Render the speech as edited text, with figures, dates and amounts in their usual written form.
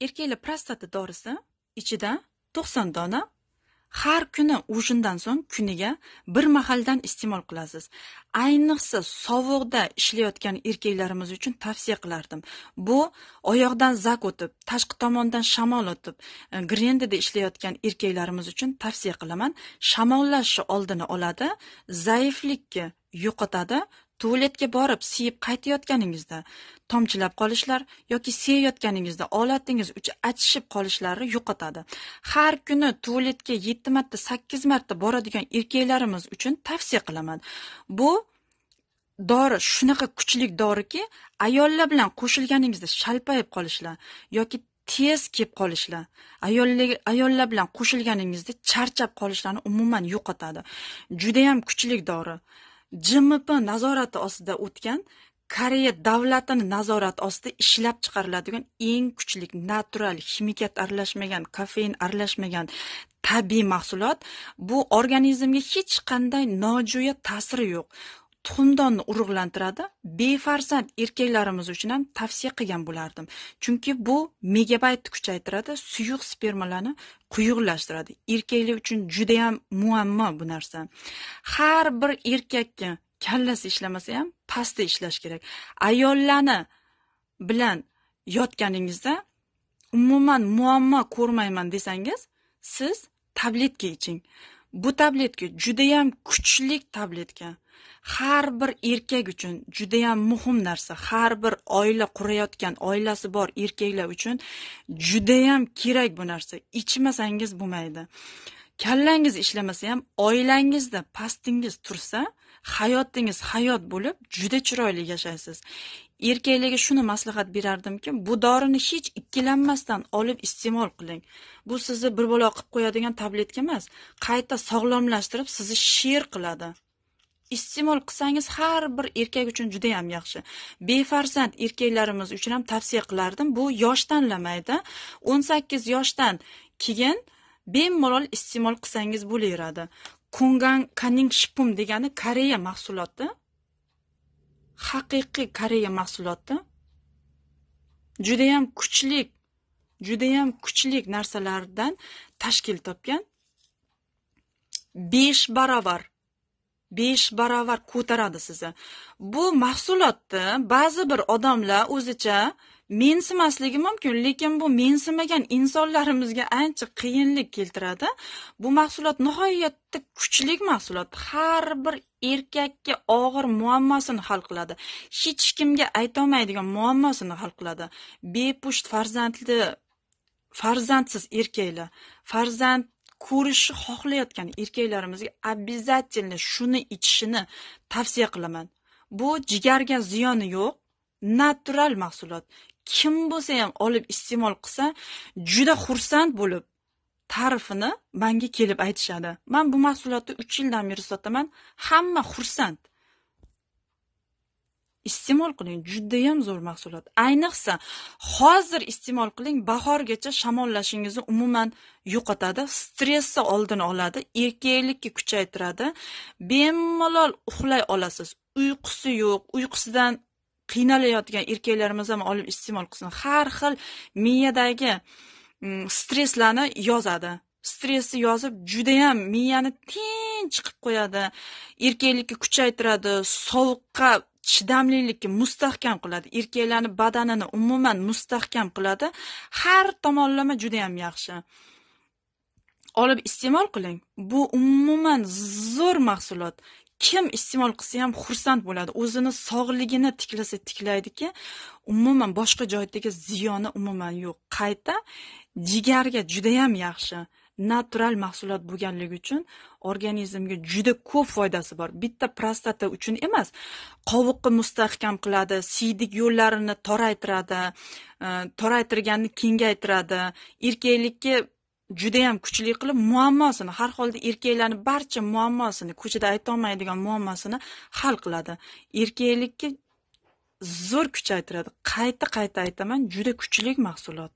Erkaklar prostata dorisi ichida 90 dona har kuni ujindan so'ng kuniga bir mahaldan iste'mol qilasiz. Ayniqsa sovuqda ishlayotgan erkaklarimiz uchun tavsiya qilardim. Bu oyoqdan zak o'tib, tashqi tomondan shamol o'tib, grendada ishlayotgan erkaklarimiz uchun tavsiya qilaman. Shamollashni oldini oladi, zaiflikni yo'qotadi. Tualetga borib siyib qaytayotganingizda tomchilab qolishlar yoki sevayotganingizda olatingiz uchi achishib qolishlari yo'qotadi. Har kuni tualetga 7 marta, 8 marta boradigan erkaklarimiz uchun tavsiya qilaman. Bu dori shunaqa kuchli doriki, ayollar bilan qo'shilganingizda shalpayib qolishlar yoki tez kelib qolishlar, ayollar bilan qo'shilganingizda charchab qolishlarni umuman yo'qotadi. Juda ham kuchli dori. JMP nazorati ostida o'tgan, Koreya davlatini nazorati ostida ishlab chiqariladigan eng kuchli natural, ximikat aralashmagan, kofein aralashmagan tabiiy mahsulot. Bu organizmga hech qanday nojo'ya ta'siri yo'q. Tuxumdonni urug'lantiradi. Befarzand erkaklarimiz uchun ham tavsiya qilgan bo'lardim. Chunki bu megabaytni kuchaytiradi, suyuq spermalarni quyuqlashtiradi. Erkaklar uchun juda ham muammo bu narsa. Har bir erkakka kallasi ishlamasa ham pastda ishlash kerak. Ayollarni bilan yotganingizda umuman muammo ko'rmayman desangiz, siz tabletka iching. Bu tabletka juda ham kuchli tabletka. Har bir erkak uchun juda ham muhim narsa. Har bir oila qurayotgan, oilasi bor erkaklar uchun juda ham kerak bu narsa. Ichmasangiz bo'lmaydi. Kallangiz ishlamasa ham oilangizda pastingiz tursa, hayotingiz hayot bo'lib juda chiroyli yashaysiz. Erkaklarga shuni maslahat berardimki, bu dorini hech ikkilanmasdan olib iste'mol qiling. Bu sizni bir balo qilib qo'yadigan tabletka emas, qayta sog'lomlashtirib sizni sher qiladi. Iste'mol qilsangiz har bir erkak uchun juda ham yaxshi. Befarzand erkaklarimiz uchun ham tavsiya qilardim. Bu yosh tanlamaydi. 18 yoshdan keyin bemalol iste'mol qilsangiz bo'laveradi. Kungan Kaning Shipum degani Koreya mahsuloti. Haqiqiy Koreya mahsuloti. Juda ham kuchli narsalardan tashkil topgan. 5 barobar ko'taradi sizni. Bu mahsulotni ba'zi bir odamlar o'zicha mensimasligi mumkin, lekin bu mensimagan insonlarimizga ancha qiyinlik keltiradi. Bu mahsulot nihoyatda kuchli mahsulot. Har bir erkakka og'ir muammosini hal qiladi. Hech kimga aytolmaydigan muammosini hal qiladi. Bepusht farzandsiz erkaklar, farzand ko'rishni xohlayotgan erkaklarimizga обязательно shuni ichishini tavsiya qilaman. Bu jigarga ziyoni yo'q, natural mahsulot. Kim bo'lsa ham olib iste'mol qilsa, juda xursand bo'lib ta'rifini menga kelib aytishadi. Men bu mahsulotni 3 yildan beri sotaman, hamma xursand. Iste'mol qiling, juda ham zo'r mahsulot. Ayniqsa hozir iste'mol qiling, bahorgacha shamollashingizni umuman yo'qotadi, stressni oldini oladi, erkaklikni kuchaytiradi. Bemalol uxlay olasiz. Uyqusi yo'q, uyqusidan qiynalayotgan erkaklarimiz ham olib iste'mol qilsin. Har xil miyadagi stresslarni yozadi. Stressni yozib juda ham miyani tinch qilib qo'yadi. Erkaklikni kuchaytiradi, sovuqqa chidamlilikni mustahkam qiladi. Erkaklarning badanini umuman mustahkam qiladi. Har tomonlama juda ham yaxshi. Olib iste'mol qiling. Bu umuman zo'r mahsulot. Kim iste'mol qilsa ham xursand bo'ladi. O'zini sog'ligini tiklasa tiklaydiki, umuman boshqa joydagi ziyoni umuman yo'q. Qayta jigarga juda ham yaxshi. Natural mahsulot bo'lganligi uchun organizmga juda ko'p foydasi bor. Bitta prostata uchun emas, qovuqni mustahkam qiladi, siydik yo'llarini toraytirganini kengaytiradi, erkaklikka juda ham kuchli qilib muammosini, har holda erkaklarning barcha muammosini, ko'chada aytolmaydigan muammosini hal qiladi. Erkaklikka zo'r kuchaytiradi. Qayta aytaman, juda kuchli mahsulot.